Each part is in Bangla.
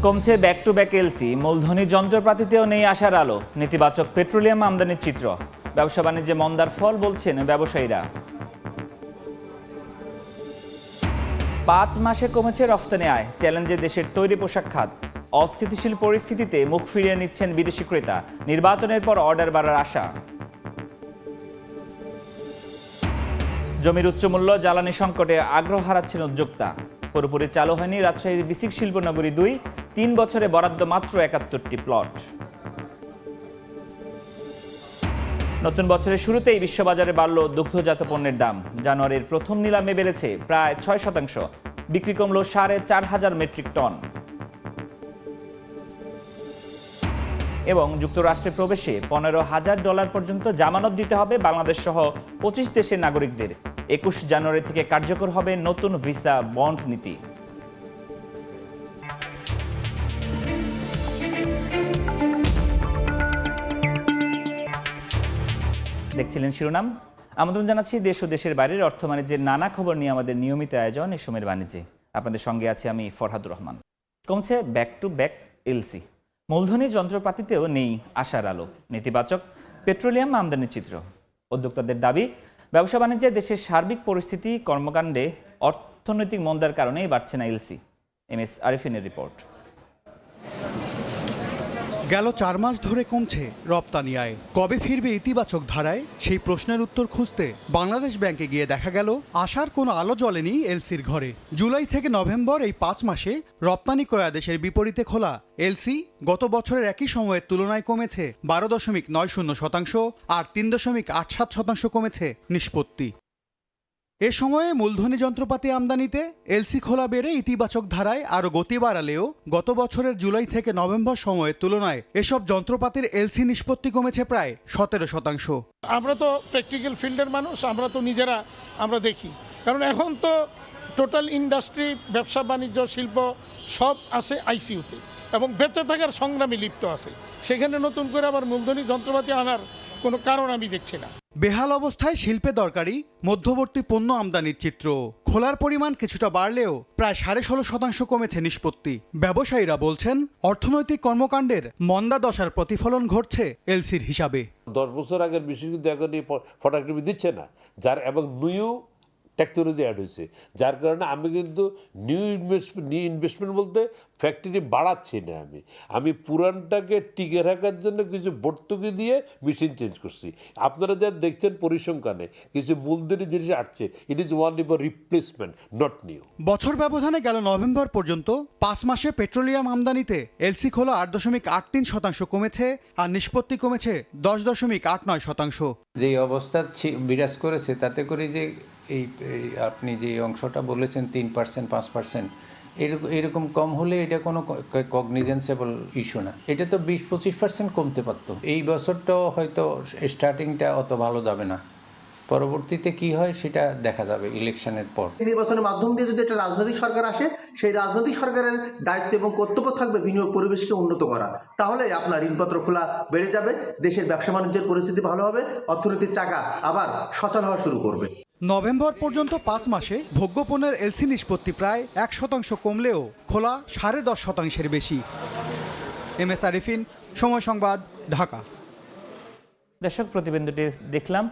কমছে ব্যাক টু ব্যাক এলসি, মূলধনী যন্ত্রপাতিতেও নেই আশার আলো। নেতিবাচক পেট্রোলিয়াম আমদানির চিত্র, ব্যবসা বাণিজ্যে মন্দার ফল বলছেন ব্যবসায়ীরা। 5 মাসে কমেছে রফতানি আয়, চ্যালেঞ্জে দেশের তৈরি পোশাক খাত। অস্থিতিশীল পরিস্থিতিতে মুখ ফিরিয়ে নিচ্ছেন বিদেশি ক্রেতা, নির্বাচনের পর অর্ডার বাড়ার আশা। জমির উচ্চমূল্য, জ্বালানি সংকটে আগ্রহ হারাচ্ছেন উদ্যোক্তা। পুরোপুরি চালু হয়নি রাজশাহীর বিসিক শিল্পনগরী 2, 3 বছরে বরাদ্দ মাত্র 71টি প্লট। নতুন বছরের শুরুতেই বিশ্ববাজারে বাড়ল দুগ্ধজাত পণ্যের দাম। জানুয়ারির প্রথম নিলামে বেড়েছে প্রায় 6%, বিক্রি কমল 4,500 মেট্রিক টন। এবং যুক্তরাষ্ট্রে প্রবেশে $15,000 পর্যন্ত জামানত দিতে হবে বাংলাদেশ সহ 25 দেশের নাগরিকদের। 21 জানুয়ারি থেকে কার্যকর হবে নতুন ভিসা বন্ড নীতি। দেখছিলেন শিরোনাম। আমন্ত্রণ জানাচ্ছি দেশ ও দেশের বাইরের অর্থ বাণিজ্যের নানা খবর নিয়ে আমাদের নিয়মিত আয়োজন এই সময়ের বাণিজ্যে। আপনাদের সঙ্গে আছি আমি ফরহাদুর রহমান। কমছে ব্যাক টু ব্যাক এলসি, মূলধনী যন্ত্রপাতিতেও নেই আশার আলো। নেতিবাচক পেট্রোলিয়াম আমদানির চিত্র। উদ্যোক্তাদের দাবি, ব্যবসা বাণিজ্যে দেশের সার্বিক পরিস্থিতি, কর্মকাণ্ডে অর্থনৈতিক মন্দার কারণেই বাড়ছে না এলসি। MS আরিফিনের report. গেল 4 মাস ধরে কমছে রপ্তানি আয়। কবে ফিরবে ইতিবাচক ধারায়, সেই প্রশ্নের উত্তর খুঁজতে বাংলাদেশ ব্যাংকে গিয়ে দেখা গেল আশার কোনো আলো জ্বলেনি এলসির ঘরে। জুলাই থেকে নভেম্বর এই 5 মাসে রপ্তানি ক্রয়াদেশের বিপরীতে খোলা এলসি গত বছরের একই সময়ের তুলনায় কমেছে 12.90%, আর 3.87% কমেছে নিষ্পত্তি। এ সময়ে মূলধনী যন্ত্রপাতি আমদানিতে এলসি খোলা বেড়ে ইতিবাচক ধারায় আরও গতি বাড়ালেও গত বছরের জুলাই থেকে নভেম্বর সময়ের তুলনায় এসব যন্ত্রপাতির এলসি নিষ্পত্তি কমেছে প্রায় 17%। আমরা তো প্র্যাকটিক্যাল ফিল্ডের মানুষ, আমরা তো নিজেরা আমরা দেখি, কারণ এখন তো টোটাল ইন্ডাস্ট্রি, ব্যবসা বাণিজ্য, শিল্প সব আছে আইসিইউতে এবং বেঁচে থাকার সংগ্রামে লিপ্ত আছে। সেখানে নতুন করে আবার মূলধনী যন্ত্রপাতি আনার কোনো কারণ আমি দেখছি না। বেহাল অবস্থায় শিল্পে দরকারি মধ্যবর্তী পণ্য আমদানির চিত্র। খোলার পরিমাণ কিছুটা বাড়লেও প্রায় 16.5% কমেছে নিষ্পত্তি। ব্যবসায়ীরা বলছেন, অর্থনৈতিক কর্মকাণ্ডের মন্দা দশার প্রতিফলন ঘটছে এলসির হিসাবে। 10 বছর আগের বিষয় কিন্তু এখন প্রোডাক্টিভিটি দিচ্ছে না, যার এবং নিউ টেকনোলজি অ্যাড হয়েছে, যার কারণে আমি কিন্তু নিউ ইনভেস্টমেন্ট বলতে ফ্যাক্টরি বাড়াচ্ছি না, আমি পুরানটাকে টিকে রাখার জন্য কিছু ভর্তুকি দিয়ে মেশিন চেঞ্জ করছি। আপনারা যা দেখছেন পরিসংখ্যানে কিছু মূলধনী জিনিস আসছে, it is only for replacement, not new. বছর ব্যবধানে গেল নভেম্বর পর্যন্ত 5 মাসে পেট্রোলিয়াম আমদানিতে এলসি খোলা 8.83% কমেছে, আর নিষ্পত্তি কমেছে 10.89%। যে অবস্থা বিরাজ করেছে তাতে করে যে এই আপনি যে অংশটা বলেছেন 3%, 5%, এরকম কম হলে এটা কোনো কগনিজেন্সেবল ইস্যু না। এটা তো 20-25% কমতে পারতো। এই বছরটাও হয়তো স্টার্টিংটা অত ভালো যাবে না, পরবর্তীতে কি হয় সেটা দেখা যাবে ইলেকশনের পর। নির্বাচনের মাধ্যম দিয়ে যদি একটা রাজনৈতিক সরকার আসে, সেই রাজনৈতিক সরকারের দায়িত্ব এবং কর্তব্য থাকবে বিনিয়োগ পরিবেশকে উন্নত করা। তাহলে আপনার ঋণপত্র খোলা বেড়ে যাবে, দেশের ব্যবসা বাণিজ্যের পরিস্থিতি ভালো হবে, অর্থনীতির চাকা আবার সচল হওয়া শুরু করবে। নভেম্বর পর্যন্ত 5 মাসে ভোগ্যপণ্যের এলসি নিষ্পত্তি প্রায় 1% কমলেও খোলা 10.5%-এর বেশি। MS আরিফিন, সময় সংবাদ, ঢাকা। দর্শক, প্রতিবেদনটি দেখলাম।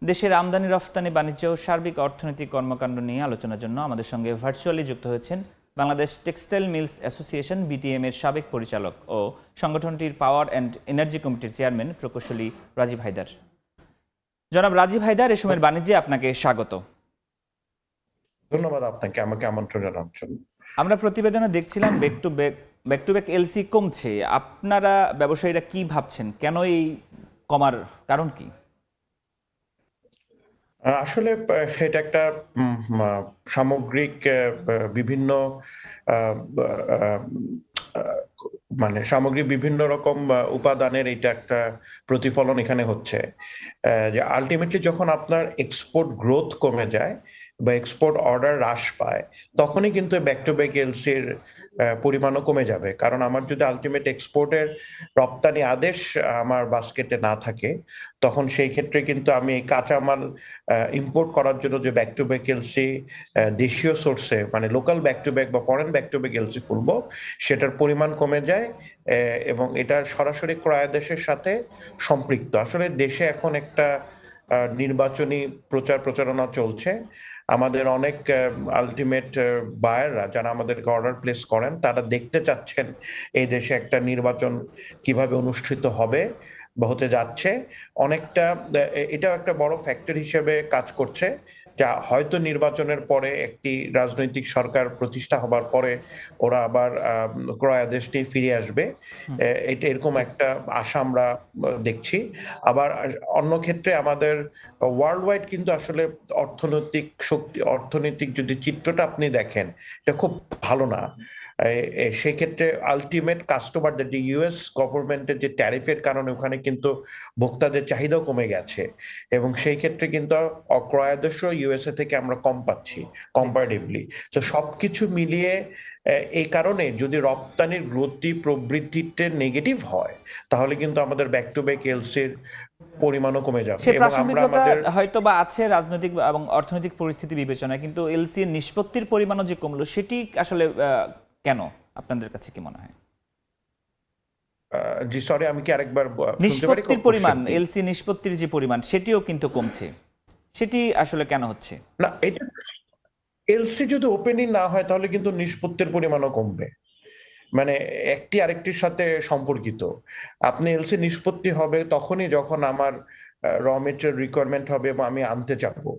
দেশের আমদানি রফতানি বাণিজ্য ও সার্বিক অর্থনৈতিক কর্মকাণ্ড নিয়ে আলোচনার জন্য আমাদের সঙ্গে ভার্চুয়ালি যুক্ত হয়েছেন Bangladesh textile mills association BTM এর সাবেক পরিচালক ও সংগঠনটির পাওয়ার অ্যান্ড এনার্জি কমিটির চেয়ারম্যান প্রকৌশলী রাজীব হায়দার। জনাব রাজীব হায়দার, এ সময়ের বাণিজ্যে আপনাকে স্বাগত। ধন্যবাদ আপনাকে আমাকে আমন্ত্রণ জানানোর জন্য। আমরা প্রতিবেদনে দেখছিলাম ব্যাক টু ব্যাক এলসি কমছে। আপনারা ব্যবসায়ীরা কি ভাবছেন, কেন এই কমার কারণ কি? আসলে এটা একটা সামগ্রিক বিভিন্ন সামগ্রিক বিভিন্ন রকম উপাদানের এটা একটা প্রতিফলন এখানে হচ্ছে, যে আলটিমেটলি যখন আপনার এক্সপোর্ট গ্রোথ কমে যায় বা এক্সপোর্ট অর্ডার হ্রাস পায়, তখনই কিন্তু ব্যাক টু ব্যাক এলসির পরিমাণও কমে যাবে, কারণ আমার যদি আলটিমেট এক্সপোর্টের রপ্তানি আদেশ আমার বাস্কেটে না থাকে, তখন সেই ক্ষেত্রে কিন্তু আমি এই কাঁচামাল ইম্পোর্ট করার জন্য যে ব্যাক টু ব্যাক এলসি দেশীয় সোর্সে মানে লোকাল ব্যাক টু ব্যাক বা foreign back to back LC খুলবো, সেটার পরিমাণ কমে যায় এবং এটা সরাসরি ক্রয়াদেশের সাথে সম্পৃক্ত। আসলে দেশে এখন একটা নির্বাচনী প্রচারণা চলছে। আমাদের অনেক আলটিমেট বায়াররা যারা আমাদেরকে অর্ডার প্লেস করেন, তারা দেখতে চাচ্ছেন এই দেশে একটা নির্বাচন কিভাবে অনুষ্ঠিত হবে বা হতে যাচ্ছে। অনেকটা এটাও একটা বড় ফ্যাক্টর হিসেবে কাজ করছে, যা হয়তো নির্বাচনের পরে একটি রাজনৈতিক সরকার প্রতিষ্ঠা হবার পরে ওরা আবার ক্রয় আদেশ নিয়ে ফিরে আসবে। এটা এরকম একটা আশা আমরা দেখছি। আবার অন্য ক্ষেত্রে আমাদের ওয়ার্ল্ড ওয়াইড কিন্তু আসলে অর্থনৈতিক যদি চিত্রটা আপনি দেখেন, এটা খুব ভালো না। সেক্ষেত্রে আলটিমেট কাস্টমারদের যে ইউএস গভর্নমেন্টের যে ট্যারিফের কারণে ওখানে কিন্তু ভোক্তাদের চাহিদাও কমে গেছে, এবং সেই ক্ষেত্রে কিন্তু ক্রয়াদেশও ইউএসএ থেকে আমরা কম পাচ্ছি কম্পারেটিভলি। তো সবকিছু মিলিয়ে এই কারণে যদি রপ্তানির গতি প্রবৃদ্ধিতে নেগেটিভ হয়, তাহলে কিন্তু আমাদের ব্যাক টু ব্যাক এলসির পরিমাণও কমে যাবে। সে এবং আমরা প্রাসঙ্গিকতা আমাদের হয়তো বা আছে রাজনৈতিক এবং অর্থনৈতিক পরিস্থিতি বিবেচনায়, কিন্তু এলসি নিষ্পত্তির পরিমাণও যে কমলো, সেটি আসলে কেন আপনাদের কাছে কি মনে হয়? জি সরি, আমি কি আরেকবার শুনতে পারি? নিষ্পত্তির পরিমাণ, এলসি নিষ্পত্তির যে পরিমাণ, সেটিও কিন্তু কমছে, সেটি আসলে কেন হচ্ছে? না, এটা এলসি যদি ওপেনই না হয় তাহলে কিন্তু নিষ্পত্তির পরিমাণও কমবে। মানে একটি আরেকটির সাথে সম্পর্কিত। আপনি এলসি নিষ্পত্তি হবে তখনই যখন আমার র মেটেরিয়াল রিকোয়ারমেন্ট হবে এবং আমি আনতে চাবো,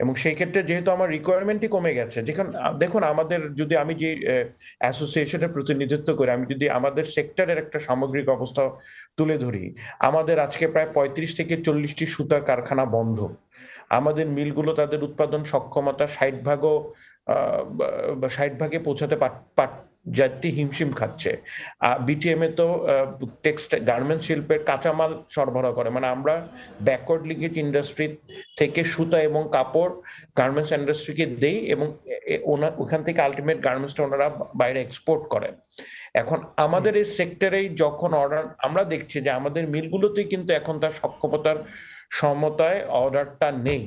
এবং সেই ক্ষেত্রে যেহেতু আমার রিকোয়ারমেন্টই কমে গেছে, দেখুন আমাদের যদি আমি যে অ্যাসোসিয়েশনের প্রতিনিধিত্ব করি, আমি যদি আমাদের সেক্টরের একটা সামগ্রিক অবস্থা তুলে ধরি, আমাদের আজকে প্রায় 35 থেকে 40টি সুতার কারখানা বন্ধ। আমাদের মিলগুলো তাদের উৎপাদন সক্ষমতা 60 ভাগে পৌঁছাতে যাতে হিমশিম খাচ্ছে। বিটিএম এ তো টেক্সটাইল গার্মেন্টস শিল্পের কাঁচামাল সরবরাহ করে, মানে আমরা ব্যাকওয়ার্ড লিঙ্কেজ ইন্ডাস্ট্রি থেকে সুতা এবং কাপড় গার্মেন্টস ইন্ডাস্ট্রিকে দেই, এবং ওখান থেকে আলটিমেট গার্মেন্টসটা ওনারা বাইরে এক্সপোর্ট করেন। এখন আমাদের এই সেক্টরেই যখন অর্ডার আমরা দেখছি যে আমাদের মিলগুলোতেই কিন্তু এখন তার সক্ষমতার সমতায় অর্ডারটা নেই,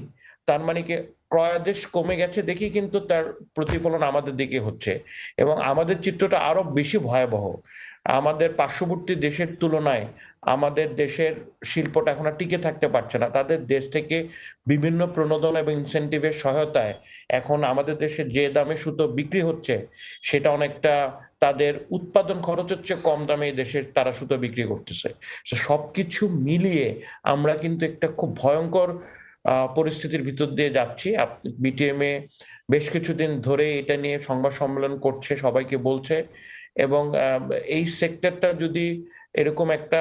তার মানে কি ক্রয়াদেশ কমে গেছে দেখি কিন্তু তার প্রতিফলন আমাদের দিকে হচ্ছে, এবং আমাদের চিত্রটা আরো বেশি ভয়াবহ। আমাদের পার্শ্ববর্তী দেশের তুলনায় আমাদের দেশের শিল্পটা এখন আর টিকে থাকতে পারছে না। তাদের দেশ থেকে বিভিন্ন প্রণোদনা এবং ইনসেন্টিভের সহায়তায় এখন আমাদের দেশে যে দামে সুতো বিক্রি হচ্ছে, সেটা অনেকটা তাদের উৎপাদন খরচের চেয়ে কম দামে এই দেশে তারা সুতো বিক্রি করতেছে। সবকিছু মিলিয়ে আমরা কিন্তু একটা খুব ভয়ঙ্কর পরিস্থিতির ভিতর দিয়ে যাচ্ছি। বিটিএম এ বেশ কিছুদিন ধরে এটা নিয়ে সংবাদ সম্মেলন করছে, সবাইকে বলছে, এবং এই সেক্টরটা যদি এরকম একটা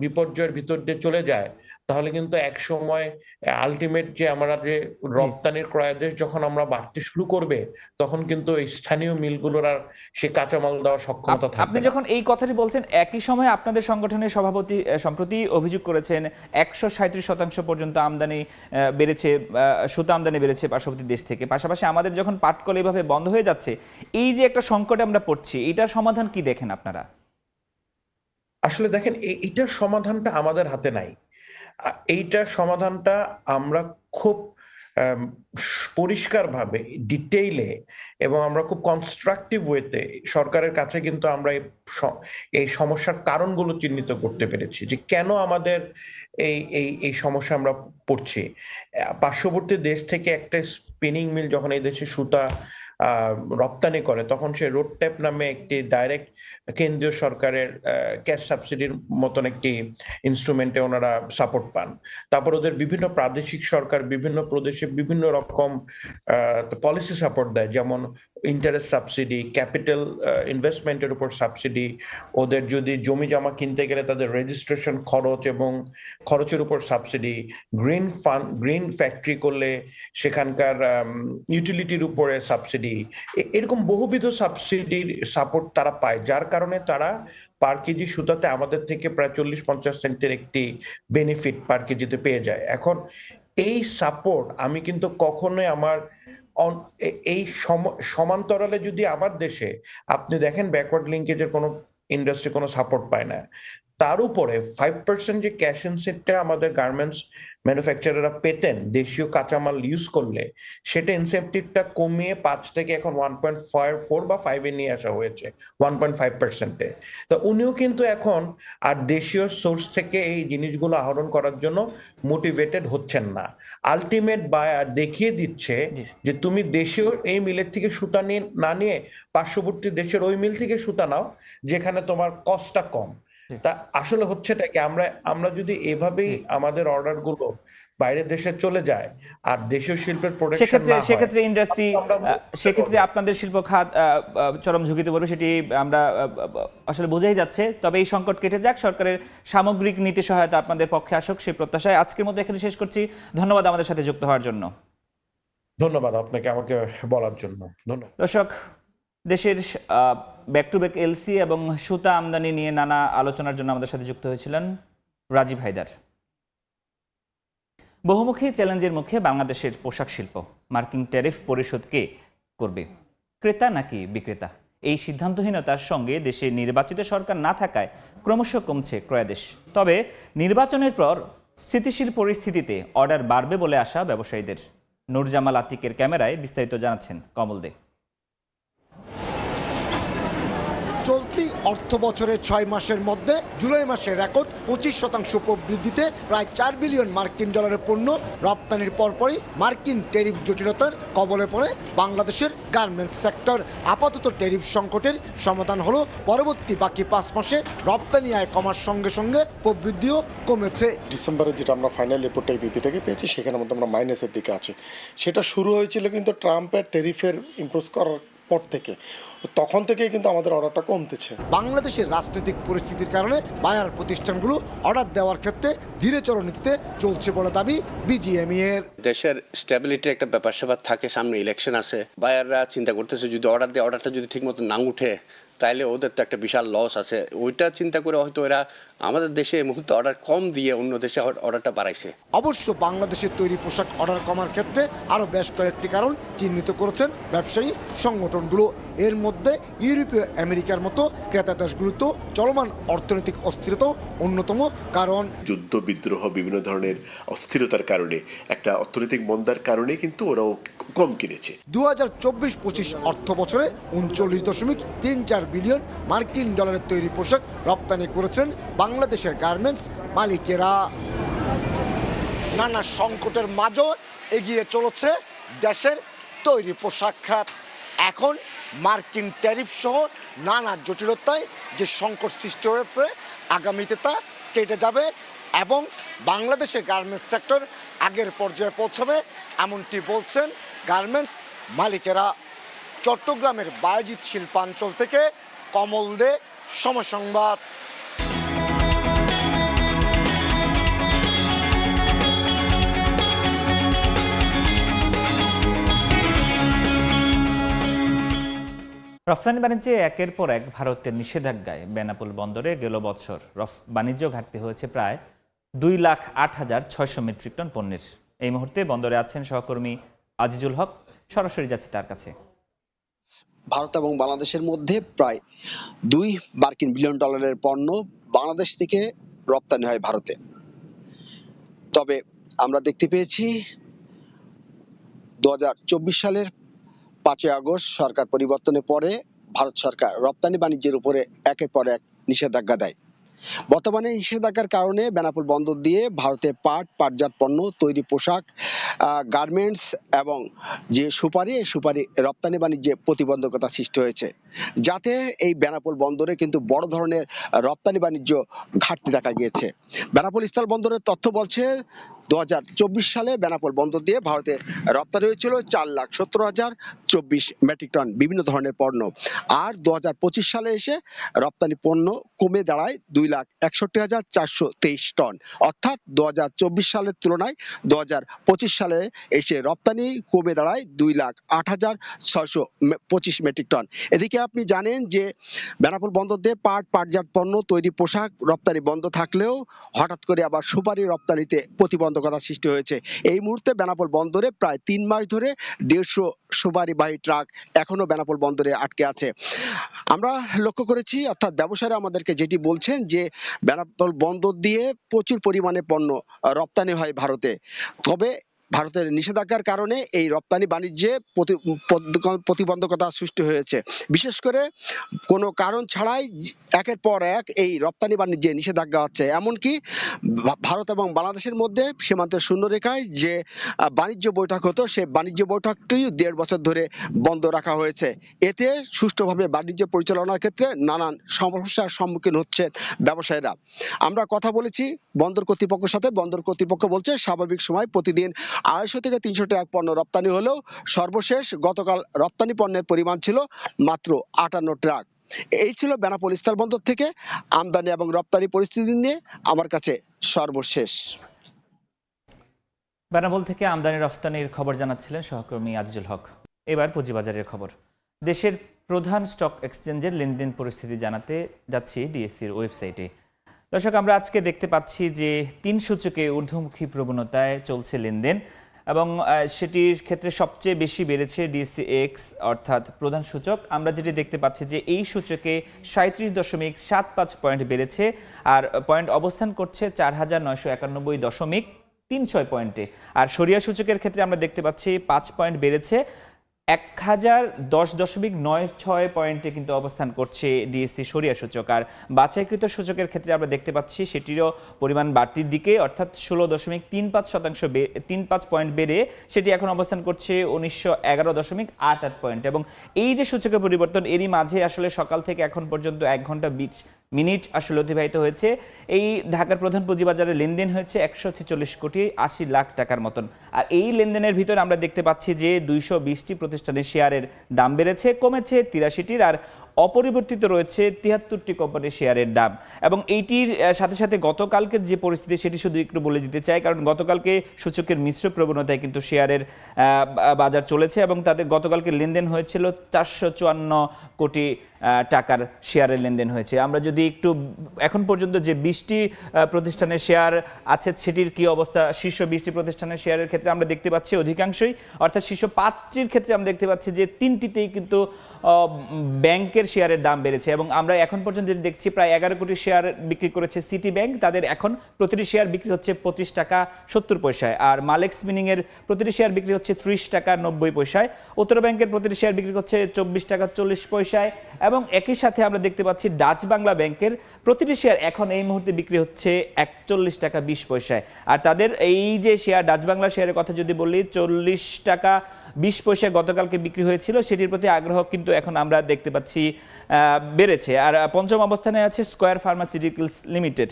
বিপর্যয়ের ভিতর দিয়ে চলে যায়, তাহলে কিন্তু এক সময় আলটিমেট যে আমরা যে রপ্তানির ক্রয়াদেশ যখন আমরা বাড়তে শুরু করবে, তখন কিন্তু এই স্থানীয় মিলগুলোর আর সে কাঁচামাল দেওয়ার সক্ষমতা থাকবে আপনি না। যখন এই কথাটি বলছেন, একই সময় আপনাদের সংগঠনের সভাপতি সম্প্রতি অভিযোগ করেছেন 137% পর্যন্ত আমদানি বেড়েছে, সুতা আমদানি বেড়েছে পার্শ্ববর্তী দেশ থেকে। পাশাপাশি আমাদের যখন পাটকল এভাবে বন্ধ হয়ে যাচ্ছে, এই যে একটা সংকটে আমরা পড়ছি, এটার সমাধান কি দেখেন আপনারা? আসলে দেখেন, এইটার সমাধানটা আমাদের হাতে নাই। এইটার সমাধানটা আমরা খুব পরিষ্কারভাবে ডিটেইলে এবং আমরা খুব কনস্ট্রাকটিভ ওয়েতে সরকারের কাছে কিন্তু আমরা এই সমস্যার কারণগুলো চিহ্নিত করতে পেরেছি, যে কেন আমাদের এই সমস্যা আমরা পড়ছি। পার্শ্ববর্তী দেশ থেকে একটা স্পিনিং মিল যখন এই দেশে সুতা রপ্তানি করে, তখন সে রোড ট্যাপ নামে একটি ডাইরেক্ট কেন্দ্রীয় সরকারের ক্যাশ সাবসিডির মতন একটি ইনস্ট্রুমেন্টে ওনারা সাপোর্ট পান। তারপর ওদের বিভিন্ন প্রাদেশিক সরকার বিভিন্ন প্রদেশে বিভিন্ন রকম পলিসি সাপোর্ট দেয়, যেমন ইন্টারেস্ট সাবসিডি, ক্যাপিটাল ইনভেস্টমেন্টের উপর সাবসিডি, ওদের যদি জমি জমা কিনতে গেলে তাদের রেজিস্ট্রেশন খরচ এবং খরচের উপর সাবসিডি, গ্রিন ফ্যাক্টরি করলে সেখানকার ইউটিলিটির উপরে সাবসিডি, এরকম বহুবিধ সাবসিডির সাপোর্ট তারা পায়, যার কারণে তারা পার কেজি সুতাতে আমাদের থেকে প্রায় 40-50 সেন্টের একটি বেনিফিট পার কেজিতে পেয়ে যায়। এখন এই সাপোর্ট আমি কিন্তু কখনোই আমার এই সমান্তরালে যদি আমার দেশে আপনি দেখেন ব্যাকওয়ার্ড লিঙ্কেজের কোনো ইন্ডাস্ট্রি কোনো সাপোর্ট পায় না, তার উপরে 5% যে ক্যাশ ইনসেন্টটা আমাদের গার্মেন্টস ম্যানুফ্যাকচারাররা পেতেন দেশীয় কাঁচামাল ইউজ করলে, সেটা ইনসেন্টিভটা কমিয়ে 5 থেকে এখন 1.4 বা 5 নিয়ে আসা হয়েছে 1.5%-এ। তো উনিও কিন্তু এখন আর দেশীয় সোর্স থেকে এই জিনিসগুলো আহরণ করার জন্য মোটিভেটেড হচ্ছেন না। আলটিমেট বায়ার দেখিয়ে দিচ্ছে যে তুমি দেশীয় এই মিলের থেকে সুতা না নিয়ে পার্শ্ববর্তী দেশের ওই মিল থেকে সুতা নাও যেখানে তোমার কস্টটা কম। তা আসলে হচ্ছেটা কি, আমরা যদি এভাবেই আমাদের অর্ডার গুলো বাইরের দেশে চলে যায় আর দেশীয় শিল্পের প্রোডাকশন না হয়, সেক্ষেত্রে ইন্ডাস্ট্রি, সেক্ষেত্রে আপনাদের শিল্প খাত চরম ঝুঁকিতে পড়বে, সেটি আমরা আসলে বোঝাই যাচ্ছে। তবে এই সংকট কেটে যাক, সরকারের সামগ্রিক নীতি সহায়তা আপনাদের পক্ষে আসুক সেই প্রত্যাশায় আজকের মধ্যে এখানে শেষ করছি। ধন্যবাদ আমাদের সাথে যুক্ত হওয়ার জন্য। ধন্যবাদ আপনাকে আমাকে বলার জন্য। ধন্যবাদ দর্শক, দেশের ব্যাক টু ব্যাক এলসি এবং সুতা আমদানি নিয়ে নানা আলোচনার জন্য আমাদের সাথে যুক্ত হয়েছিলেন রাজীব হায়দার। বহুমুখী চ্যালেঞ্জের মুখে বাংলাদেশের পোশাক শিল্প, মার্কিন ট্যারিফ পরিশোধ কে করবে, ক্রেতা নাকি বিক্রেতা? এই সিদ্ধান্তহীনতার সঙ্গে দেশে নির্বাচিত সরকার না থাকায় ক্রমশ কমছে ক্রয়াদেশ। তবে নির্বাচনের পর স্থিতিশীল পরিস্থিতিতে অর্ডার বাড়বে বলে আশা ব্যবসায়ীদের। নূরজামাল আতিকের ক্যামেরায় বিস্তারিত জানাচ্ছেন কমল দে। চলতি অর্থ বছরের 6 মাসের মধ্যে জুলাই মাসে রেকর্ড 25% প্রবৃদ্ধিতে প্রায় 4 বিলিয়ন মার্কিন ডলারের পণ্য রপ্তানির পরপরই মার্কিন ট্যারিফ জটিলতার কবলে পড়ে বাংলাদেশের গার্মেন্টস সেক্টর। আপাতত ট্যারিফ সংকটের সমাধান হলো পরবর্তী বাকি 5 মাসে রপ্তানি আয় কমার সঙ্গে সঙ্গে প্রবৃদ্ধিও কমেছে। ডিসেম্বরে যেটা আমরা ফাইনাল রিপোর্টটা ইপিপি থেকে পেয়েছি, সেখানের মধ্যে আমরা মাইনাসের দিকে আছি। সেটা শুরু হয়েছিল কিন্তু ট্রাম্পের ট্যারিফের ইম্পোজ করার পর থেকে, তখন থেকেই কিন্তু আমাদের অর্ডারটা কমতেছে। বাংলাদেশের রাজনৈতিক পরিস্থিতির কারণে বায়ার প্রতিষ্ঠানগুলো অর্ডার দেওয়ার ক্ষেত্রে ধীরে চলনীতিতে চলছে বলে দাবি বিজিএমই এর। দেশের স্টেবিলিটির একটা ব্যাপার স্যাপার থাকে, সামনে ইলেকশন আছে, বায়াররা চিন্তা করতেছে যদি অর্ডার দেয়, অর্ডারটা যদি ঠিকমতো না উঠে তাইলে ওদের তো একটা বিশাল লস আছে। ওইটা চিন্তা করে হয়তো এরা আমাদের দেশে এই মুহূর্তে অর্ডার কম দিয়ে অন্য দেশে অর্ডারটা বাড়াইছে। অবশ্য বাংলাদেশের তৈরি পোশাক অর্ডার কমার ক্ষেত্রে আরও বেশ কয়েকটি কারণ চিহ্নিত করেছেন ব্যবসায়ী সংগঠনগুলো। এর মধ্যে ইউরোপীয় আমেরিকার মতো ক্রেতা দেশগুলোতেও চলমান অর্থনৈতিক অস্থিরতা অন্যতম কারণ। যুদ্ধ বিদ্রোহ বিভিন্ন ধরনের অস্থিরতার কারণে, একটা অর্থনৈতিক মন্দার কারণে কিন্তু ওরাও কম কিনেছে। 2024-25 অর্থ বছরে 39.34 বিলিয়ন মার্কিন ডলারের তৈরি পোশাক রপ্তানি করেছেন বাংলাদেশের গার্মেন্টস মালিকেরা। নানা সংকটের মাঝেও এগিয়ে চলেছে দেশের তৈরি পোশাক খাত। এখন মার্কিন ট্যারিফ সহ নানা জটিলতায় যে সংকট সৃষ্টি হয়েছে, আগামীতে তা কেটে যাবে এবং বাংলাদেশের গার্মেন্টস সেক্টর আগের পর্যায়ে পৌঁছাবে, এমনটি বলছেন গার্মেন্টস মালিকেরা। চট্টগ্রামের বায়েজিদ শিল্পাঞ্চল থেকে কমল দে, সময় সংবাদ। রফতানি বাণিজ্যে একের পর এক ভারতের নিষেধাজ্ঞায় বেনাপোল বন্দরে গেল বছর বাণিজ্য ঘাটতি হয়েছে প্রায় 2,08,600 মেট্রিক টন পণ্যের। এই মুহূর্তে বন্দরে আছেন সহকর্মী আজিজুল হক, সরাসরি যাচ্ছে তার কাছে। ভারত এবং বাংলাদেশের মধ্যে প্রায় 2 মার্কিন বিলিয়ন ডলারের পণ্য বাংলাদেশ থেকে রপ্তানি হয় ভারতে। তবে আমরা দেখতে পেয়েছি 2024 সালের 5 আগস্ট সরকার পরিবর্তনের পরে ভারত সরকার রপ্তানি বাণিজ্যের উপরে একের পর এক নিষেধাজ্ঞা দেয়। বর্তমানে নিষেধাজ্ঞার কারণে বেনাপোল বন্দর দিয়ে ভারতে পাটজাত পণ্য, তৈরি পোশাক, গার্মেন্টস এবং যে সুপারি রপ্তানি বাণিজ্যে প্রতিবন্ধকতা সৃষ্টি হয়েছে, যাতে এই বেনাপোল বন্দরে কিন্তু বড় ধরনের রপ্তানি বাণিজ্য ঘাটতি দেখা গিয়েছে। বেনাপোল স্থল বন্দরের তথ্য বলছে 2024 সালে বেনাপোল বন্দর দিয়ে ভারতে রপ্তানি হয়েছিল 4,70,024 মেট্রিক টন বিভিন্ন ধরনের পণ্য। আর 2025 সালে এসে রপ্তানি পণ্য কমে দাঁড়ায় 2,61,423 টন। অর্থাৎ 2024 সালের তুলনায় 2025 সালে এসে রপ্তানি কমে দাঁড়ায় 2,08,625 মেট্রিক টন। এদিকে আপনি জানেন যে বেনাপোল বন্দর দিয়ে পাটজাত পণ্য, তৈরি পোশাক রপ্তানি বন্ধ থাকলেও হঠাৎ করে আবার সুপারি রপ্তানিতে প্রতিবন্ধকতা প্রতিবন্ধকতা সৃষ্টি হয়েছে। এই মুহূর্তে বেনাপোল বন্দরে প্রায় 3 মাস ধরে 150 সুপারিবাহী ট্রাক এখনো বেনাপোল বন্দরে আটকে আছে। আমরা লক্ষ্য করেছি, অর্থাৎ ব্যবসায়ীরা আমাদেরকে যেটি বলছেন যে বেনাপোল বন্দর দিয়ে প্রচুর পরিমাণে পণ্য রপ্তানি হয় ভারতে। তবে ভারতের নিষেধাজ্ঞার কারণে এই রপ্তানি বাণিজ্যে প্রতিবন্ধকতা সৃষ্টি হয়েছে। বিশেষ করে কোনো কারণ ছাড়াই একের পর এক এই রপ্তানি বাণিজ্যে নিষেধাজ্ঞা হচ্ছে। এমনকি ভারত এবং বাংলাদেশের মধ্যে সীমান্তের শূন্যরেখায় যে বাণিজ্য বৈঠক হতো, সেই বাণিজ্য বৈঠকটি 1.5 বছর ধরে বন্ধ রাখা হয়েছে। এতে সুষ্ঠুভাবে বাণিজ্য পরিচালনার ক্ষেত্রে নানান সমস্যার সম্মুখীন হচ্ছে ব্যবসায়ীরা। আমরা কথা বলেছি বন্দর কর্তৃপক্ষের সাথে। বন্দর কর্তৃপক্ষ বলছে স্বাভাবিক সময় প্রতিদিন 250 থেকে 300 ট্রাক পণ্য রপ্তানি হলেও সর্বশেষ গতকাল রপ্তানি পণ্যের পরিমাণ ছিল মাত্র 58 ট্রাক। এই ছিল বেনাপোল স্থলবন্দর থেকে আমদানি এবং রপ্তানি পরিস্থিতি নিয়ে আমার কাছে সর্বশেষ। বেনাপোল থেকে আমদানি রফতানির খবর জানাচ্ছিলেন সহকর্মী আজিজুল হক। এবার পুঁজিবাজারের খবর। দেশের প্রধান স্টক এক্সচেঞ্জের লেনদেন পরিস্থিতি জানাতে যাচ্ছি ডিএসসির ওয়েবসাইটে। দর্শক, আমরা আজকে দেখতে পাচ্ছি যে 3 সূচকে ঊর্ধ্বমুখী প্রবণতায় চলছে লেনদেন এবং সেটির ক্ষেত্রে সবচেয়ে বেশি বেড়েছে ডিএসসি এক্স অর্থাৎ প্রধান সূচক। আমরা যেটি দেখতে পাচ্ছি যে এই সূচকে 37.75 পয়েন্ট বেড়েছে আর পয়েন্ট অবস্থান করছে 4991.36 পয়েন্টে। আর সরিয়া সূচকের ক্ষেত্রে আমরা দেখতে পাচ্ছি 5 পয়েন্ট বেড়েছে 1010.96 পয়েন্টে কিন্তু অবস্থান করছে ডিএসসি সরিয়া সূচক। আর বাছাইকৃত সূচকের ক্ষেত্রে আমরা দেখতে পাচ্ছি সেটিরও পরিমাণ বাড়তির দিকে, অর্থাৎ 16.35 পয়েন্ট বেড়ে সেটি এখন অবস্থান করছে 1911.88 পয়েন্ট। এবং এই যে সূচকের পরিবর্তন, এরই মাঝে আসলে সকাল থেকে এখন পর্যন্ত 1 ঘন্টা 20 মিনিট আসলে অতিবাহিত হয়েছে। এই ঢাকার প্রধান পুঁজিবাজারে লেনদেন হয়েছে 146.80 কোটি টাকার মতন। আর এই লেনদেনের ভিতরে আমরা দেখতে পাচ্ছি যে 220টি প্রতিষ্ঠানের শেয়ারের দাম বেড়েছে, কমেছে 83টির, আর অপরিবর্তিত রয়েছে 73টি কোম্পানির শেয়ারের দাম। এবং এইটির সাথে সাথে গতকালকের যে পরিস্থিতি সেটি শুধু একটু বলে দিতে চাই, কারণ গতকালকে সূচকের মিশ্র প্রবণতায় কিন্তু শেয়ারের বাজার চলেছে এবং তাদের গতকালকে লেনদেন হয়েছিল 454 কোটি টাকার শেয়ারের লেনদেন হয়েছে। আমরা যদি একটু এখন পর্যন্ত যে 20টি প্রতিষ্ঠানের শেয়ার আছে সেটির কি অবস্থা, শীর্ষ 20টি প্রতিষ্ঠানের শেয়ারের ক্ষেত্রে আমরা দেখতে পাচ্ছি অধিকাংশই, অর্থাৎ শীর্ষ 5টির ক্ষেত্রে আমরা দেখতে পাচ্ছি যে 3টিতেই কিন্তু ব্যাংকের শেয়ারের দাম বেড়েছে। এবং আমরা এখন পর্যন্ত দেখছি প্রায় 11 কোটি শেয়ার বিক্রি করেছে সিটি ব্যাংক, তাদের এখন প্রতিটি শেয়ার বিক্রি হচ্ছে 25 টাকা 70 পয়সায়। আর মালেক্স মিনিংয়ের প্রতিটি শেয়ার বিক্রি হচ্ছে 30 টাকা 90 পয়সায়। উত্তর ব্যাংকের প্রতিটি শেয়ার বিক্রি হচ্ছে 24 টাকা 40 পয়সায়। এবং একই সাথে আমরা দেখতে পাচ্ছি ডাচ বাংলা ব্যাংকের প্রতিটি শেয়ার এখন এই মুহূর্তে বিক্রি হচ্ছে 41 টাকা 20 পয়সায়। আর তাদের এই যে শেয়ার, ডাচ বাংলা শেয়ারের কথা যদি বলি, 40 টাকা 20 পয়সায় গতকালকে বিক্রি হয়েছিল, সেটির প্রতি আগ্রহ কিন্তু এখন আমরা দেখতে পাচ্ছি বেড়েছে। আর পঞ্চম অবস্থানে আছে স্কয়ার ফার্মাসিউটিক্যালস লিমিটেড।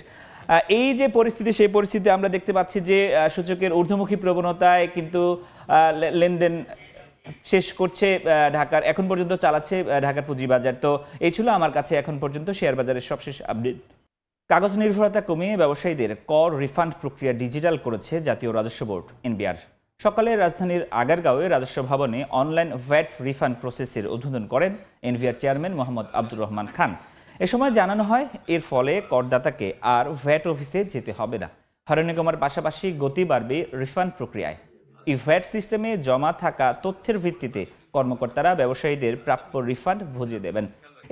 এই যে পরিস্থিতি, সেই পরিস্থিতি আমরা দেখতে পাচ্ছি যে সূচকের ঊর্ধ্বমুখী প্রবণতায় কিন্তু লেনদেন শেষ করছে ঢাকার, এখন পর্যন্ত চালাচ্ছে ঢাকার পুঁজিবাজার। তো এই ছিল আমার কাছে এখন পর্যন্ত শেয়ার বাজারের সবশেষ আপডেট। কাগজ নির্ভরতা কমিয়ে ব্যবসায়ীদের কর রিফান্ড প্রক্রিয়া ডিজিটাল করেছে জাতীয় রাজস্ব বোর্ড এনবিআর। সকালে রাজধানীর আগারগাঁওয়ে রাজস্ব ভবনে অনলাইন ভ্যাট রিফান্ড প্রসেসের উদ্বোধন করেন এনবিআর চেয়ারম্যান মোহাম্মদ আব্দুর রহমান খান। এ সময় জানানো হয় এর ফলে করদাতাকে আর ভ্যাট অফিসে যেতে হবে না। হয়রানি কমার পাশাপাশি গতি বাড়বে রিফান্ড প্রক্রিয়ায়। এই ভ্যাট সিস্টেমে জমা থাকা তথ্যের ভিত্তিতে কর্মকর্তারা ব্যবসায়ীদের প্রাপ্য রিফান্ড বুঝিয়ে দেবেন।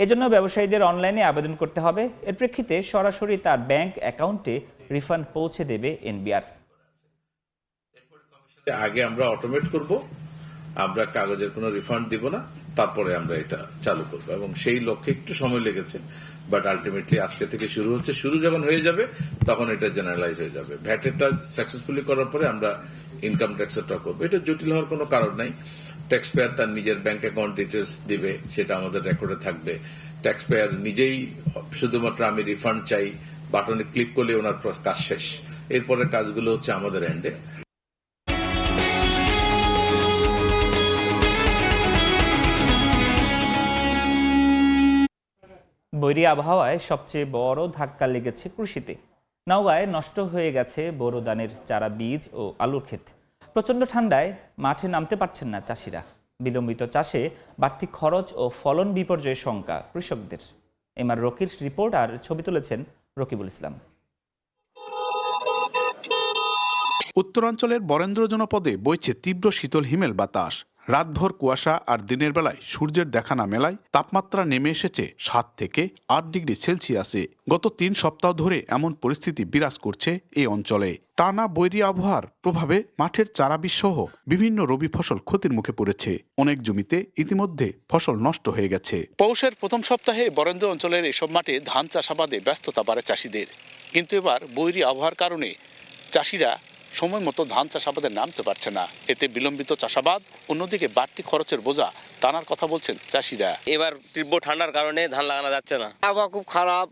এজন্য ব্যবসায়ীদের অনলাইনে আবেদন করতে হবে। এর প্রেক্ষিতে সরাসরি তার ব্যাংক অ্যাকাউন্টে রিফান্ড পৌঁছে দেবে এনবিআর। আগে আমরা অটোমেট করব, আমরা কাগজের কোনো রিফান্ড দিব না, তারপরে আমরা এটা চালু করব। এবং সেই লক্ষ্যে একটু সময় লেগেছে, বাট আলটিমেটলি আজকে থেকে শুরু হচ্ছে। শুরু যখন হয়ে যাবে তখন এটা জেনারেলাইজ হয়ে যাবে। ভ্যাটেরটা সাকসেসফুলি করার পরে আমরা ইনকাম ট্যাক্সেরটা করবো। এটা জটিল হওয়ার কোনো কারণ নাই। ট্যাক্স পেয়ার তার নিজের ব্যাংক অ্যাকাউন্ট ডিটেলস দিবে, সেটা আমাদের রেকর্ডে থাকবে। ট্যাক্স পেয়ার নিজেই শুধুমাত্র আমি রিফান্ড চাই বাটনে ক্লিক করলে ওনার কাজ শেষ। এরপরের কাজগুলো হচ্ছে আমাদের এন্ডে। বৈরী আবহাওয়ায় সবচেয়ে বড় ধাক্কা লেগেছে কৃষিতে। নওগাঁয় নষ্ট হয়ে গেছে বোরো ধানের চারা, বীজ ও আলুর ক্ষেত। প্রচণ্ড ঠান্ডায় মাঠে নামতে পারছেন না চাষিরা। বিলম্বিত চাষে বাড়তি খরচ ও ফলন বিপর্যয়ের শঙ্কা কৃষকদের। এমআর রকির রিপোর্ট আর ছবি তুলেছেন রকিবুল ইসলাম। উত্তরাঞ্চলের বরেন্দ্র জনপদে বইছে তীব্র শীতল হিমেল বাতাস। রাতভর কুয়াশা আর দিনের বেলায় সূর্যের দেখা না মেলায় তাপমাত্রা নেমে এসেছে 7 থেকে 8 ডিগ্রি সেলসিয়াসে। গত 3 সপ্তাহ ধরে এমন পরিস্থিতি বিরাজ করছে এই অঞ্চলে। টানা বৈরী আবহাওয়ার প্রভাবে মাঠের চারা বীজ সহ বিভিন্ন রবি ফসল ক্ষতির মুখে পড়েছে। অনেক জমিতে ইতিমধ্যে ফসল নষ্ট হয়ে গেছে। পৌষের প্রথম সপ্তাহে বরেন্দ্র অঞ্চলের এসব মাঠে ধান চাষাবাদে ব্যস্ততা বাড়ে চাষিদের, কিন্তু এবার বৈরী আবহাওয়ার কারণে চাষিরা সময় মতো ধান চাষাবাদে নামতে পারছে না। এতে বিলম্বিত চাষাবাদ, অন্যদিকে বাড়তি খরচের বোঝা টানার কথা বলছেন চাষিরা। এবার তীব্র ঠান্ডার কারণে ধান লাগানো যাচ্ছে না। আবহাওয়া খুব খারাপ,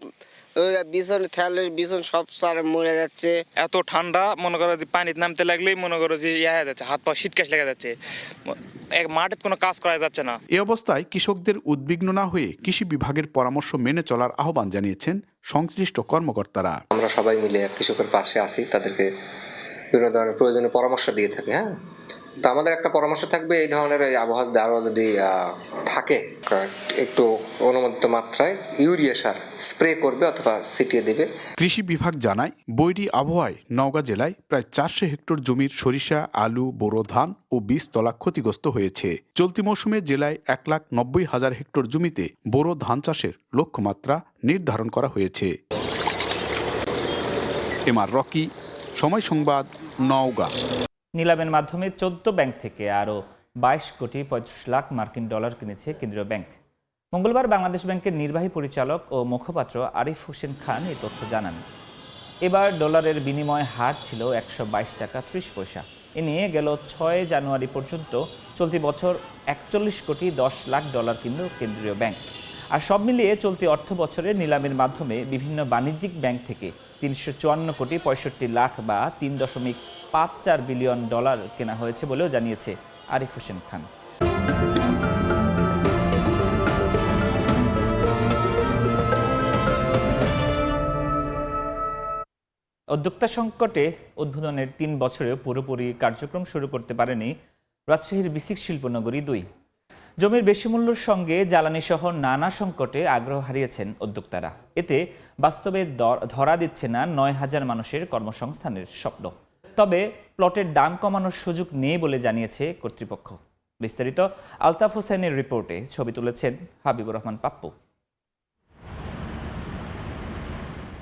বিছন খেলে বিছন সব সারে মরে যাচ্ছে। এত ঠান্ডা, মনে করো যে পানিতে নামতে লাগলেই মনে করো যে ইয়া হয়ে যাচ্ছে, হাত পা শীতকাশ লেগে যাচ্ছে, মাঠে কোনো কাজ করা যাচ্ছে না। এই অবস্থায় কৃষকদের উদ্বিগ্ন না হয়ে কৃষি বিভাগের পরামর্শ মেনে চলার আহ্বান জানিয়েছেন সংশ্লিষ্ট কর্মকর্তারা। আমরা সবাই মিলে কৃষকের পাশে আছি, তাদেরকে বিভিন্ন ধরনের প্রয়োজনীয় পরামর্শ দিয়ে থাকি। হ্যাঁ, তো আমাদের একটা পরামর্শ থাকবে, এই ধরনের আবহাওয়া যদি থাকে, একটু অনুমোদিত মাত্রায় ইউরিয়া সার স্প্রে করবে অথবা ছিটিয়ে দেবে। কৃষি বিভাগ জানায়, বৈরী আবহাওয়ায় নওগাঁ জেলায় প্রায় 400 হেক্টর জমির সরিষা, আলু, বোরো ধান ও বীজতলা ক্ষতিগ্রস্ত হয়েছে। চলতি মৌসুমে জেলায় 1,90,000 হেক্টর জমিতে বোরো ধান চাষের লক্ষ্যমাত্রা নির্ধারণ করা হয়েছে। এমআর রকি, সময় সংবাদ, নওগাঁ। নিলামের মাধ্যমে 14 ব্যাংক থেকে আরও 22 কোটি 35 লাখ মার্কিন ডলার কিনেছে কেন্দ্রীয় ব্যাংক। মঙ্গলবার বাংলাদেশ ব্যাংকের নির্বাহী পরিচালক ও মুখপাত্র আরিফ হোসেন খান এই তথ্য জানান। এবার ডলারের বিনিময় হার ছিল 122 টাকা 30 পয়সা। এ নিয়ে গেল 6 জানুয়ারি পর্যন্ত চলতি বছর 41 কোটি 10 লাখ ডলার কিনল কেন্দ্রীয় ব্যাংক। আর সব মিলিয়ে চলতি অর্থ বছরের নিলামের মাধ্যমে বিভিন্ন বাণিজ্যিক ব্যাংক থেকে 354 কোটি 65 লাখ বা 3.54 বিলিয়ন ডলার কেনা হয়েছে বলেও জানিয়েছে আরিফ হোসেন খান। উদ্যোক্তা সংকটে উদ্বোধনের 3 বছরেও পুরোপুরি কার্যক্রম শুরু করতে পারেনি রাজশাহীর বিসিক শিল্পনগরী 2। জমির বেশি মূল্যের সঙ্গে জ্বালানি সহ নানা সংকটে আগ্রহ হারিয়েছেন উদ্যোক্তারা। এতে বাস্তবে ধরা দিচ্ছে না 9,000 মানুষের কর্মসংস্থানের স্বপ্ন। তবে প্লটের দাম কমানোর সুযোগ নেই বলে জানিয়েছে কর্তৃপক্ষ। বিস্তারিত আলতাফ হোসেনের রিপোর্টে ছবি তুলেছেন হাবিবুর রহমান পাপ্পু।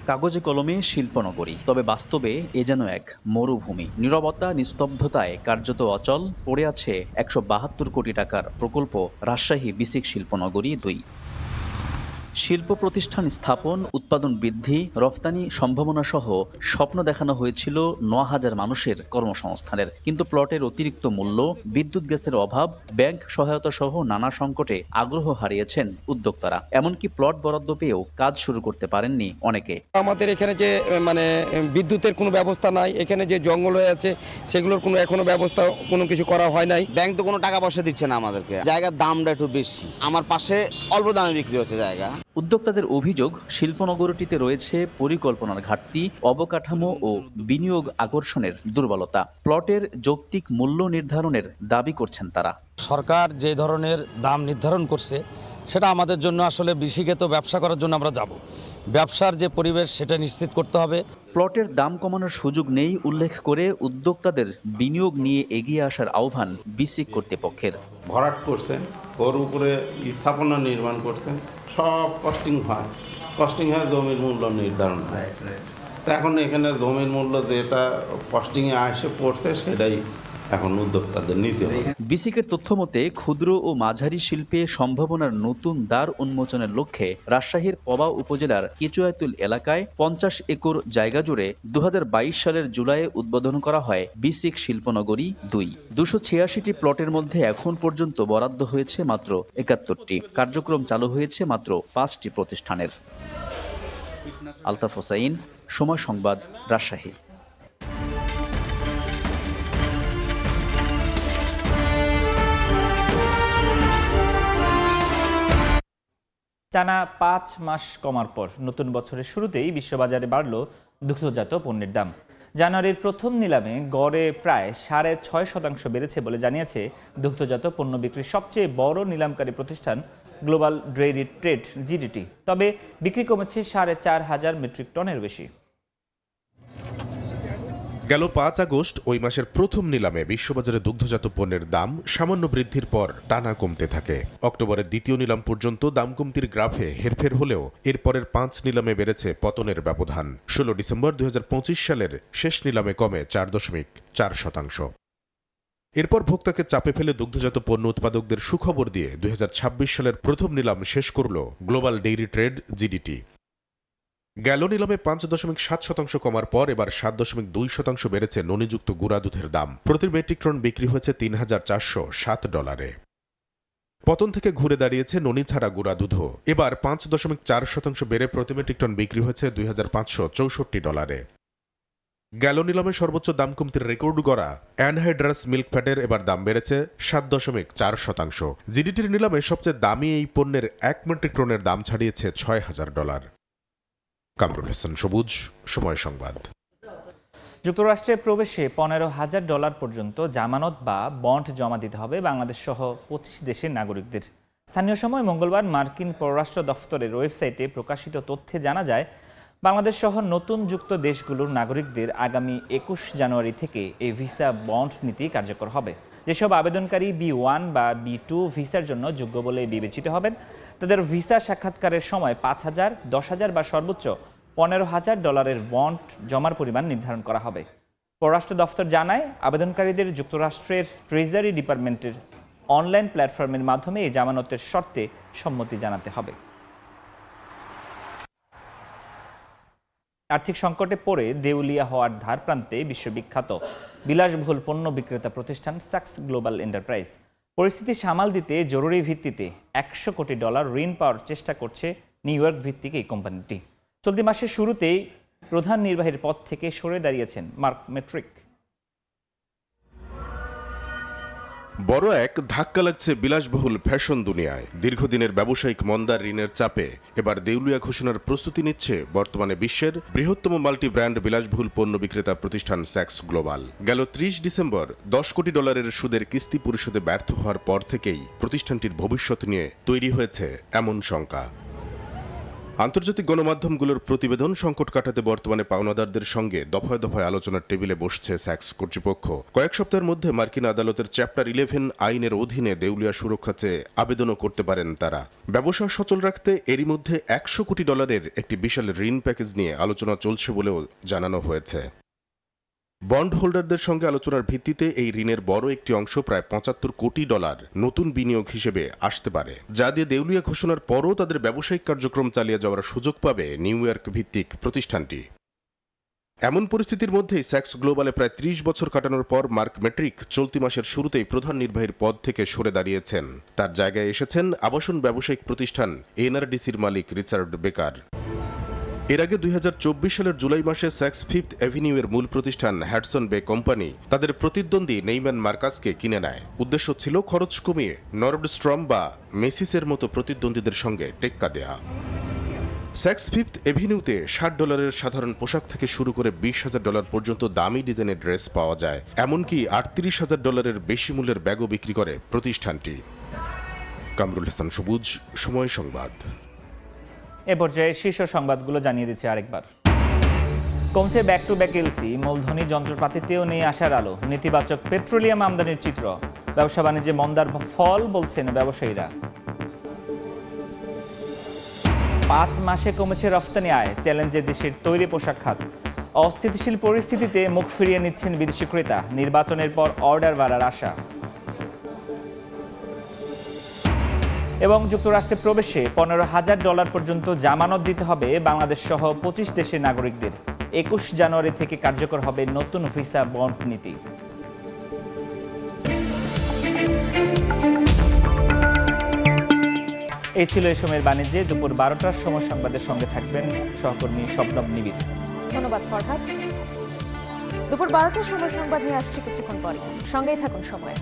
কাগজে কলমে শিল্পনগরী, তবে বাস্তবে এ যেন এক মরুভূমি। নীরবতা, নিস্তব্ধতায় কার্যত অচল পড়ে আছে 172 কোটি টাকার প্রকল্প রাজশাহী বিসিক শিল্পনগরী 2। শিল্প প্রতিষ্ঠান স্থাপন, উৎপাদন বৃদ্ধি, রফতানি সম্ভাবনা সহ স্বপ্ন দেখানো হয়েছিল 9,000 মানুষের কর্মসংস্থানের। কিন্তু প্লটের অতিরিক্ত মূল্য, বিদ্যুৎ গ্যাসের অভাব, ব্যাংক সহায়তা সহ নানা সংকটে আগ্রহ হারিয়েছেন উদ্যোক্তারা। এমনকি প্লট বরাদ্দ পেয়েও কাজ শুরু করতে পারেননি অনেকে। আমাদের এখানে যে বিদ্যুতের কোনো ব্যবস্থা নাই, এখানে যে জঙ্গল হয়ে আছে সেগুলোর কোনো এখনো ব্যবস্থা কোনো কিছু করা হয় নাই। ব্যাংক তো কোনো টাকা পয়সা দিচ্ছে না আমাদেরকে, জায়গার দামটা একটু বেশি, আমার পাশে অল্প দামে বিক্রি হচ্ছে জায়গা। উদ্যোক্তাদের অভিযোগ, শিল্পনগরীটিতে রয়েছে পরিকল্পনার ঘাটতি, অবকাঠামো ও বিনিয়োগ আকর্ষণের দুর্বলতা। প্লটের যৌক্তিক মূল্য নির্ধারণের দাবি করছেন তারা। সরকার যে ধরনের দাম নির্ধারণ করছে সেটা আমাদের জন্য আসলে বিসিকে তো ব্যবসা করার জন্য আমরা যাব, ব্যবসার যে পরিবেশ সেটা নিশ্চিত করতে হবে। প্লটের দাম কমানোর সুযোগ নেই উল্লেখ করে উদ্যোক্তাদের বিনিয়োগ নিয়ে এগিয়ে আসার আহ্বান বিসিক কর্তৃপক্ষের। ভরাট করছেন, ওর উপরে স্থাপনা নির্মাণ করছেন, সব কস্টিং হয়, জমির মূল্য নির্ধারণ হয়। এখন এখানে জমির মূল্য যেটা কস্টিংয়ে আসে পড়ছে সেটাই এখন উদ্যোক্তাদের নিতে হবে। বিসিকের তথ্য মতে ক্ষুদ্র ও মাঝারি শিল্পে সম্ভাবনার নতুন দ্বার উন্মোচনের লক্ষ্যে রাজশাহীর পবা উপজেলার কেচুয়াতুল এলাকায় 50 একর জায়গা জুড়ে 2022 সালের জুলাইয়ে উদ্বোধন করা হয় বিসিক শিল্পনগরী 2। 286টি প্লটের মধ্যে এখন পর্যন্ত বরাদ্দ হয়েছে মাত্র 71টি। কার্যক্রম চালু হয়েছে মাত্র 5টি প্রতিষ্ঠানের। আলতাফ হোসাইন, সময় সংবাদ, রাজশাহী। টানা 5 মাস কমার পর নতুন বছরের শুরুতেই বিশ্ববাজারে বাড়ল দুগ্ধজাত পণ্যের দাম। জানুয়ারির প্রথম নিলামে গড়ে প্রায় 6.5% বেড়েছে বলে জানিয়েছে দুগ্ধজাত পণ্য বিক্রির সবচেয়ে বড় নিলামকারী প্রতিষ্ঠান গ্লোবাল ডেইরি ট্রেড জিডিটি। তবে বিক্রি কমেছে 4,500 মেট্রিক টনের বেশি। গেল 5 আগস্ট ওই মাসের প্রথম নিলামে বিশ্ববাজারে দুগ্ধজাত পণ্যের দাম সামান্য বৃদ্ধির পর টানা কমতে থাকে। অক্টোবরের দ্বিতীয় নিলাম পর্যন্ত দাম কমতির গ্রাফে হেরফের হলেও এরপরের 5 নিলামে বেড়েছে পতনের ব্যবধান। 16 ডিসেম্বর 2025 সালের শেষ নিলামে কমে 4.4%। এরপর ভোক্তাকে চাপে ফেলে দুগ্ধজাত পণ্য উৎপাদকদের সুখবর দিয়ে 2026 সালের প্রথম নিলাম শেষ করল গ্লোবাল ডেইরি ট্রেড জিডিটি। গেল নিলামে 5.7% কমার পর এবার 7.2% বেড়েছে ননিযুক্ত গুঁড়া দুধের দাম। প্রতি মেট্রিক টন বিক্রি হয়েছে $3,407। পতন থেকে ঘুরে দাঁড়িয়েছে ননি ছাড়া গুঁড়া দুধও। এবার 5.4% বেড়ে প্রতি মেট্রিক টন বিক্রি হয়েছে $2,564। গেল নিলামে সর্বোচ্চ দাম কমতির রেকর্ড গড়া অ্যানহাইড্রাস মিল্ক ফ্যাটের এবার দাম বেড়েছে 7.4%। জিডিটির নিলামে সবচেয়ে দামি এই পণ্যের 1 মেট্রিক টনের দাম ছাড়িয়েছে $6,000। কামরুল হাসান সবুজ, সময় সংবাদ। যুক্তরাষ্ট্রে প্রবেশে $15,000 পর্যন্ত জামানত বা বন্ড জমা দিতে হবে বাংলাদেশ সহ 25 দেশের নাগরিকদের। স্থানীয় সময় মঙ্গলবার মার্কিন পররাষ্ট্র দফতরের ওয়েবসাইটে প্রকাশিত তথ্যে জানা যায়, বাংলাদেশ সহ নতুন যুক্ত দেশগুলোর নাগরিকদের আগামী 21 জানুয়ারি থেকে এই ভিসা বন্ড নীতি কার্যকর হবে। যেসব আবেদনকারী B1 বা B2 ভিসার জন্য যোগ্য বলে বিবেচিত হবেন, তাদের ভিসা সাক্ষাৎকারের সময় 5,000, 10,000 বা সর্বোচ্চ $15,000 বন্ড জমার পরিমাণ নির্ধারণ করা হবে। পররাষ্ট্র দফতর জানায়, আবেদনকারীদের যুক্তরাষ্ট্রের ট্রেজারি ডিপার্টমেন্টের অনলাইন প্ল্যাটফর্মের মাধ্যমে এই জামানতের শর্তে সম্মতি জানাতে হবে। আর্থিক সংকটে পড়ে দেউলিয়া হওয়ার ধার প্রান্তে বিশ্ববিখ্যাত বিলাসবহুল পণ্য বিক্রেতা প্রতিষ্ঠান স্যাক্স গ্লোবাল এন্টারপ্রাইজ পরিস্থিতি সামাল দিতে জরুরি ভিত্তিতে $100 কোটি ঋণ পাওয়ার চেষ্টা করছে নিউ ইয়র্ক ভিত্তিক এই কোম্পানিটি। চলতি মাসের শুরুতেই প্রধান নির্বাহীর পদ থেকে সরে দাঁড়িয়েছেন মার্ক মেট্রিক। বড় এক ধাক্কা লাগছে বিলাসবহুল ফ্যাশন দুনিয়ায়। দীর্ঘদিনের ব্যবসায়িক মন্দার ঋণের চাপে এবার দেউলিয়া ঘোষণার প্রস্তুতি নিচ্ছে বর্তমানে বিশ্বের বৃহত্তম মাল্টি ব্র্যান্ড বিলাসবহুল পণ্য বিক্রেতা প্রতিষ্ঠান স্যাক্স গ্লোবাল। গেল 30 ডিসেম্বর $10 কোটি সুদের কিস্তি পরিশোধে ব্যর্থ হওয়ার পর থেকেই প্রতিষ্ঠানটির ভবিষ্যৎ নিয়ে তৈরি হয়েছে এমন শঙ্কা। আন্তর্জাতিক গণমাধ্যমগুলোর প্রতিবেদন, সংকট কাটাতে বর্তমানে পাওনাদারদের সঙ্গে দফায় দফায় আলোচনার টেবিলে বসছে স্যাক্স কর্তৃপক্ষ। কয়েক সপ্তাহের মধ্যে মার্কিন আদালতের চ্যাপ্টার 11 আইনের অধীনে দেউলিয়া সুরক্ষা চেয়ে আবেদনও করতে পারেন তারা। ব্যবসা সচল রাখতে এরই মধ্যে $100 কোটি একটি বিশাল ঋণ প্যাকেজ নিয়ে আলোচনা চলছে বলেও জানানো হয়েছে। বন্ড হোল্ডারদের সঙ্গে আলোচনার ভিত্তিতে এই ঋণের বড় একটি অংশ প্রায় $75 কোটি নতুন বিনিয়োগ হিসেবে আসতে পারে, যা দিয়ে দেউলিয়া ঘোষণার পরও তাদের ব্যবসায়িক কার্যক্রম চালিয়ে যাওয়ার সুযোগ পাবে নিউ ইয়র্ক ভিত্তিক প্রতিষ্ঠানটি। এমন পরিস্থিতির মধ্যেই স্যাক্স গ্লোবালে প্রায় 30 বছর কাটানোর পর মার্ক মেট্রিক চলতি মাসের শুরুতেই প্রধান নির্বাহীর পদ থেকে সরে দাঁড়িয়েছেন। তার জায়গায় এসেছেন আবাসন ব্যবসায়িক প্রতিষ্ঠান NRDCর মালিক রিচার্ড বেকার। এর আগে 2024 সালের জুলাই মাসে স্যাক্স ফিফথ অ্যাভিনিউয়ের মূল প্রতিষ্ঠান হ্যাডসন বে কোম্পানি তাদের প্রতিদ্বন্দ্বী নেইম্যান মার্কাসকে কিনে নেয়। উদ্দেশ্য ছিল খরচ কমিয়ে নর্ডস্ট্রম বা মেসিসের মতো প্রতিদ্বন্দ্বীদের সঙ্গে টেক্কা দেয়া। স্যাক্স ফিফথ এভিনিউতে $60 সাধারণ পোশাক থেকে শুরু করে $20,000 পর্যন্ত দামি ডিজাইনের ড্রেস পাওয়া যায়। এমনকি $38,000 বেশি মূল্যের ব্যাগও বিক্রি করে প্রতিষ্ঠানটি। কামরুল হাসান সবুজ, সময় সংবাদ। এ পর্যায়ে শীর্ষ সংবাদগুলো জানিয়ে দিচ্ছে আরেকবার। কমছে ব্যাক টু ব্যাক এলসি, মূলধনী যন্ত্রপাতিতেও নেই আশার আলো। নেতিবাচক পেট্রোলিয়াম আমদানির চিত্র, ব্যবসা বাণিজ্যে মন্দার ফল বলছেন ব্যবসায়ীরা। 5 মাসে কমেছে রফতানি আয়, চ্যালেঞ্জে দেশের তৈরি পোশাক খাত। অস্থিতিশীল পরিস্থিতিতে মুখ ফিরিয়ে নিচ্ছেন বিদেশি ক্রেতা, নির্বাচনের পর অর্ডার বাড়ার আশা। এবং যুক্তরাষ্ট্রে প্রবেশে $15,000 পর্যন্ত জামানত দিতে হবে বাংলাদেশ সহ 25 দেশের নাগরিকদের। 21 জানুয়ারি থেকে কার্যকর হবে নতুন ভিসা বন্ড নীতি। এই ছিল এই সময়ের বাণিজ্যে। দুপুর 12টার সময় সংবাদের সঙ্গে থাকবেন সহকর্মী শবনম নিবিড়। ধন্যবাদ ফরহাদ। দুপুর 12টার সময় সংবাদ নিয়ে আসছি কিছুক্ষণ পরে, সঙ্গেই থাকুন সময়।